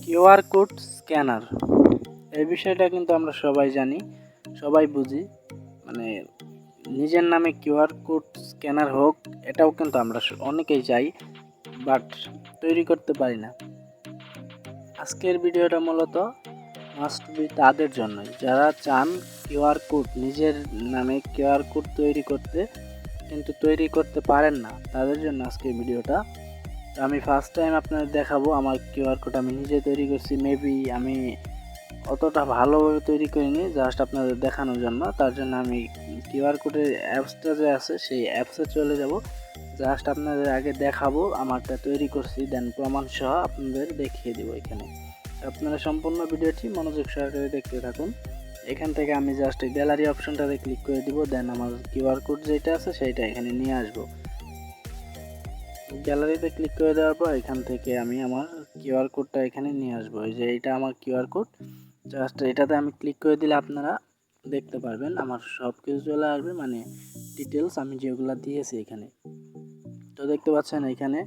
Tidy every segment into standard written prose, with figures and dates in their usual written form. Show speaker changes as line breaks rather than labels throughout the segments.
QR code scanner এই বিষয়টা কিন্তু আমরা সবাই জানি, সবাই বুঝি। মানে নিজের নামে কিউআর কোড স্ক্যানার হোক, এটাও কিন্তু আমরা অনেকেই চাই, বাট তৈরি করতে পারি না। আজকের ভিডিওটা মূলত মাস্ট বি তাদের জন্যই, যারা চান কিউআর কোড নিজের নামে কিউআর কোড তৈরি করতে, কিন্তু তৈরি করতে পারেন না, তাদের জন্য আজকের ভিডিওটা। তো আমি ফার্স্ট টাইম আপনাদের দেখাবো আমার কিউআর কোড আমি নিজে তৈরি করছি। মেবি আমি অতটা ভালোভাবে তৈরি করিনি, জাস্ট আপনাদের দেখানোর জন্য। তার জন্য আমি কিউআর কোডের অ্যাপসটা যে আছে সেই অ্যাপসে চলে যাব, জাস্ট আপনাদের আগে দেখাবো আমারটা তৈরি করছি, দেন প্রমাণ সহ আপনাদের দেখিয়ে দেবো এখানে। আপনারা সম্পূর্ণ ভিডিওটি মনোযোগ সহকারে দেখতে থাকুন। এখান থেকে আমি জাস্ট গ্যালারি অপশনটাতে ক্লিক করে দিব, দেন আমার কিউআর কোড যেটা আছে সেইটা এখানে নিয়ে আসবো। গ্যালারিতে ক্লিক করে দেওয়ার পর এখান থেকে আমি আমার কিউআর কোডটা এখানে নিয়ে আসবো। এই যে এটা আমার কিউআর কোড, জাস্ট এটাতে আমি ক্লিক করে দিলে আপনারা দেখতে পারবেন আমার সব কিছু চলে আসবে, মানে ডিটেলস আমি যেগুলো দিয়েছি এখানে। তো দেখতে পাচ্ছেন এখানে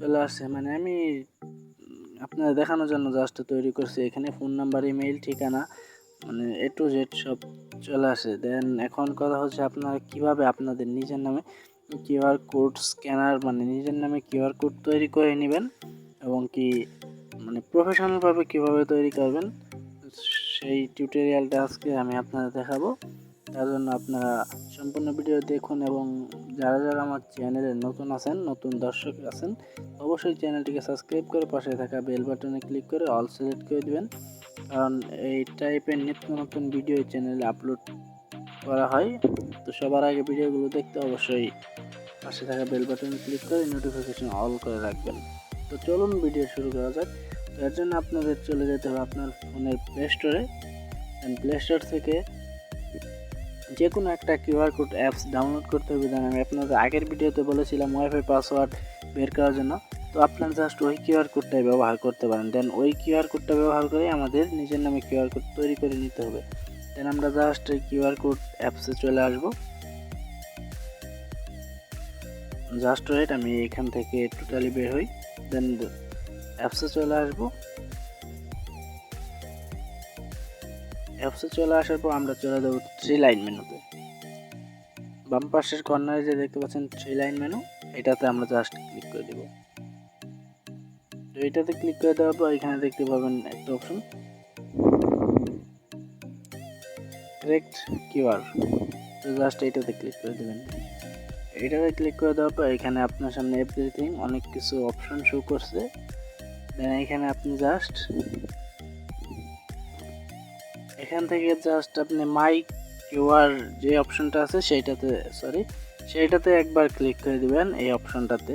চলে আসছে, মানে আমি আপনাদের দেখানোর জন্য জাস্ট তৈরি করছি। এখানে ফোন নাম্বার, ইমেইল, ঠিকানা, মানে এ টু জেড সব চলে আসে। দেন এখন কথা হচ্ছে আপনারা কিভাবে আপনাদের নিজের নামে কিউআর কোড স্ক্যানার, মানে নিজের নামে কিউআর কোড তৈরি করে নেবেন, এবং কি মানে প্রফেশনালভাবে কিভাবে তৈরি করবেন সেই টিউটোরিয়ালটা আজকে আমি আপনাদের দেখাবো। তার জন্য আপনারা সম্পূর্ণ ভিডিও দেখুন, এবং যারা যারা আমার চ্যানেলে নতুন আছেন, নতুন দর্শক আছেন, অবশ্যই চ্যানেলটিকে সাবস্ক্রাইব করে পাশে থাকা বেল বাটনে ক্লিক করে অল সিলেক্ট করে দিবেন, কারণ এই টাইপের নিত্য নতুন ভিডিও এই চ্যানেলে আপলোড করা হয়। তো সবার আগে ভিডিওগুলো দেখতে অবশ্যই পাশে থাকা বেল বাটনে ক্লিক করে নোটিফিকেশন অল করে রাখবেন। তো চলুন ভিডিও শুরু করা যাক। তো এর জন্য আপনাদের চলে যেতে হবে আপনার ফোনের প্লে স্টোরে। প্লে স্টোর থেকে যে কোনো একটা কিউআর কোড অ্যাপস ডাউনলোড করতে হবে। দেন আমি আপনাদের আগের ভিডিওতে বলেছিলাম ওয়াইফাই পাসওয়ার্ড বের করার জন্য, তো আপনারা জাস্ট ওই কিউআর কোডটাই ব্যবহার করতে পারেন। দেন ওই কিউআর কোডটা ব্যবহার করে আমাদের নিজের নামে কিউআর কোড তৈরি করে নিতে হবে। দেন আমরা জাস্ট এই কিউআর কোড অ্যাপসে চলে আসবো। জাস্ট ওয়েট, আমি এখান থেকে টোটালি বের হই, দেন অ্যাপসে চলে আসবো। অ্যাপসে চলে আসার পর আমরা চলে যাবো থ্রি লাইন মেনুতে। বাম পাশের কর্নারে যে দেখতে পাচ্ছেন থ্রি লাইন মেনু, এটাতে আমরা জাস্ট ক্লিক করে দেব। তো এটাতে ক্লিক করে দেওয়ার পর এখানে দেখতে পাবেন একটা অপশন কারেক্ট কিউআর, তো জাস্ট এটাতে ক্লিক করে দেবেন। এটাতে ক্লিক করে দেওয়ার পর এখানে আপনার সামনে এভরিথিং অনেক কিছু অপশন শো করছে। দেন এখানে আপনি জাস্ট এখান থেকে জাস্ট আপনি মাই কিউআর যে অপশনটা আছে সেইটাতে একবার ক্লিক করে দিবেন এই অপশনটাতে।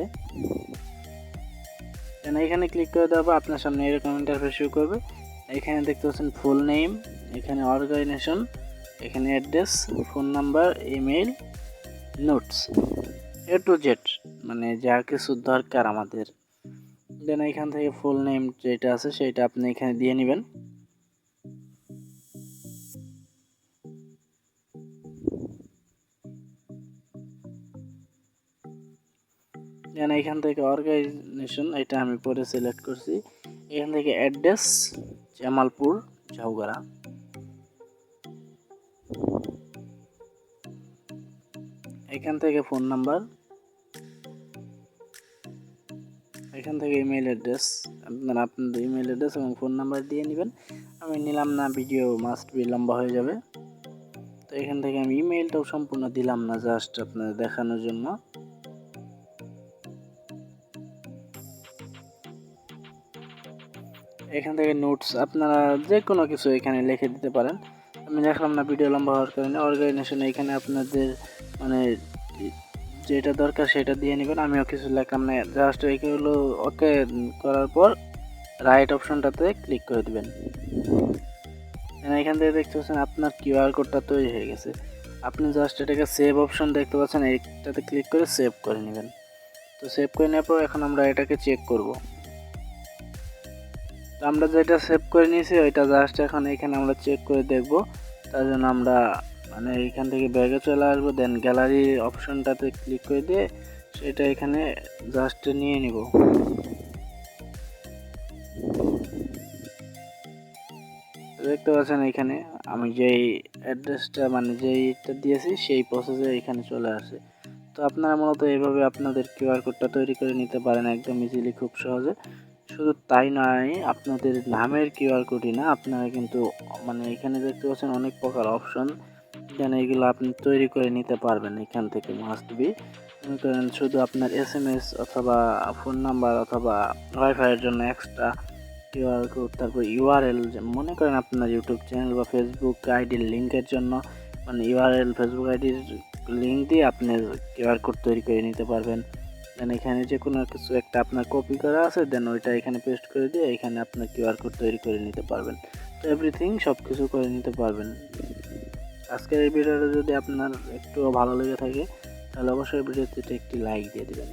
দেন এখানে ক্লিক করে দেওয়ার পর আপনার সামনে এরকম ইন্টারফেস শো করবে। এখানে দেখতে পাচ্ছেন ফুল নেম, এখানে অর্গানাইজেশন, এখানে address, phone number, email, notes, A to Z, মানে যা কিছু দরকার আমাদের। দেন এখান থেকে ফুল নেম যেটা আছে সেটা আপনি এখানে দিয়ে নেবেন। দেন এখান থেকে অর্গানাইজেশন এটা আমি পরে সিলেক্ট করছি। এখান থেকে অ্যাড্রেস জামালপুর ঝাউগাড়া, এখান থেকে ফোন নাম্বার, এখান থেকে ইমেল অ্যাড্রেস, আপনারা আপনাদের ইমেল অ্যাড্রেস এবং ফোন নাম্বার দিয়ে নেবেন। আমি নিলাম না, ভিডিও মাস্ট বি লম্বা হয়ে যাবে। তো এখান থেকে আমি ইমেলটাও সম্পূর্ণ দিলাম না, জাস্ট আপনাদের দেখানোর জন্য। এখান থেকে নোটস আপনারা যে কোনো কিছু এখানে লিখে দিতে পারেন, আমি দেখলাম না ভিডিও লম্বা হওয়ার কারণে। অর্গানাইজেশন এখানে আপনাদের মানে যেটা দরকার সেটা দিয়ে নেবেন, আমিও কিছু লিখলাম না, জাস্ট এগুলো ওকে করার পর রাইট অপশনটাতে ক্লিক করে দিবেন। এখান থেকে দেখতে পাচ্ছেন আপনার কিউআর কোডটা তৈরি হয়ে গেছে। আপনি জাস্ট এটাকে সেভ অপশন দেখতে পাচ্ছেন, এইটাতে ক্লিক করে সেভ করে নেবেন। তো সেভ করে নেওয়ার পর এখন আমরা এটাকে চেক করব। তো আমরা যেটা সেভ করে নিয়েছি ওইটা জাস্ট এখন এখানে আমরা চেক করে দেখব। তার জন্য আমরা মানে এইখান থেকে ব্যাগে চলে আসবো, দেন গ্যালারি অপশনটাতে ক্লিক করে দিয়ে সেটা এখানে জাস্ট নিয়ে নিব। দেখতে পাচ্ছেন এখানে আমি যেই অ্যাড্রেসটা মানে যেইটা দিয়েছি সেই প্রসেসে এখানে চলে আসে। তো আপনারা মূলত এইভাবে আপনাদের কিউআর কোডটা তৈরি করে নিতে পারেন একদম ইজিলি, খুব সহজে। শুধু তাই নয়, আপনাদের নামের কিউআর কোডই না, আপনারা কিন্তু মানে এখানে দেখতে পাচ্ছেন অনেক প্রকার অপশন, এখানে এগুলো আপনি তৈরি করে নিতে পারবেন এখান থেকে। মাস্ট বি মনে করেন শুধু আপনার এসএমএস অথবা ফোন নাম্বার অথবা ওয়াইফাইয়ের জন্য এক্সট্রা কিউআর কোড, তারপর ইউআরএল, মনে করেন আপনার ইউটিউব চ্যানেল বা ফেসবুক আইডির লিঙ্কের জন্য মানে ইউআরএল ফেসবুক আইডির লিঙ্ক দিয়ে আপনি কিউআর কোড তৈরি করে নিতে পারবেন। দেন এখানে যে কোনো কিছু একটা আপনার কপি করা আছে, দেন ওইটা এখানে পেস্ট করে দিয়ে এখানে আপনার কিউআর কোড তৈরি করে নিতে পারবেন। তো এভরিথিং সব কিছু করে নিতে পারবেন। আজকের এই ভিডিওটা যদি আপনার একটু ভালো লেগে থাকে তাহলে অবশ্যই ভিডিওতে একটি লাইক দিয়ে দেবেন।